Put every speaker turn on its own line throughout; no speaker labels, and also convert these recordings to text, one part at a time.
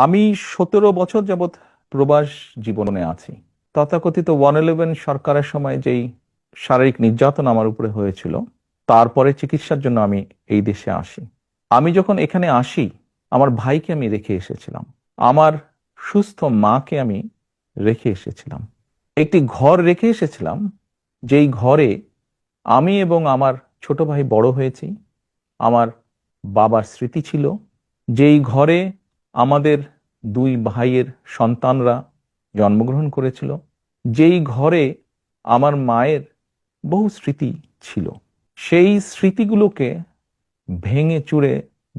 আমি 17 বছর যাবৎ প্রবাস জীবনে আছি। তথাকথিত 111 সরকারের সময় যেই শারীরিক নির্যাতন আমার উপরে হয়েছিল, তারপরে চিকিৎসার জন্য আমি এই দেশে আসি। আমি যখন এখানে আসি, আমার ভাইকে আমি রেখে এসেছিলাম, আমার সুস্থ মাকে আমি রেখে এসেছিলাম, একটি ঘর রেখে এসেছিলাম, যেই ঘরে আমি এবং আমার ছোট ভাই বড় হয়েছি। আমার বাবার স্মৃতি ছিল। যেই ঘরে আমাদের দুই ভাইয়ের সন্তানরা জন্মগ্রহণ করেছিল, যেই ঘরে আমার মায়ের বহু স্মৃতি ছিল, সেই স্মৃতিগুলোকে ভেঙে চুরে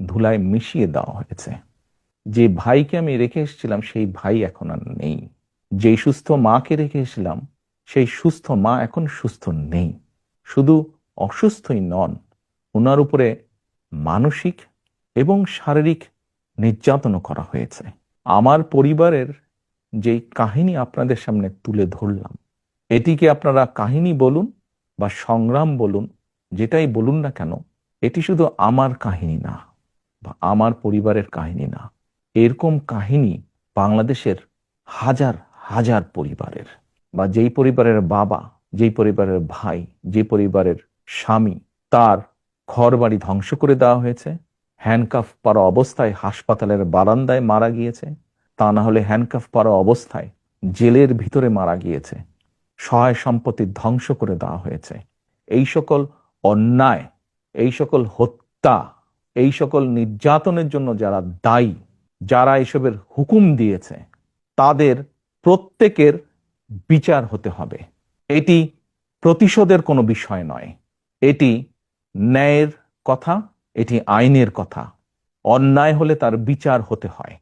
ধুলায় মিশিয়ে দেওয়া হয়েছে। যে ভাইকে আমি রেখে এসেছিলাম, সেই ভাই এখন আর নেই। যেই সুস্থ মাকে রেখে এসেছিলাম, সেই সুস্থ মা এখন সুস্থ নেই। শুধু অসুস্থই নন, ওনার উপরে মানসিক এবং শারীরিক নির্যাতনও করা হয়েছে। আমার পরিবারের যেই কাহিনী আপনাদের সামনে তুলে ধরলাম, এটিকে আপনারা কাহিনী বলুন বা সংগ্রাম বলুন, যেটাই বলুন না কেন, এটি শুধু আমার কাহিনী না বা আমার পরিবারের কাহিনী না। এরকম কাহিনী বাংলাদেশের হাজার হাজার পরিবারের, বা যেই পরিবারের বাবা, যেই পরিবারের ভাই, যে পরিবারের স্বামী, তার ঘরবাড়ি ধ্বংস করে দেওয়া হয়েছে, হ্যান্ডকাফ পরা অবস্থায় হাসপাতালের বারান্দায় মারা গিয়েছে, তা না হলে হ্যান্ডকাফ পরা অবস্থায় জেলের ভিতরে মারা গিয়েছে, সহায় সম্পত্তি ধ্বংস করে দেওয়া হয়েছে। এই সকল অন্যায়, এই সকল হত্যা, এই সকল নির্যাতনের জন্য যারা দায়ী, যারা এসবের হুকুম দিয়েছে, তাদের প্রত্যেকের বিচার হতে হবে। এটি প্রতিশোধের কোনো বিষয় নয়, এটি ন্যায়ের কথা, এটি আইনের কথা। অন্যায় হলে তার বিচার হতে হয়।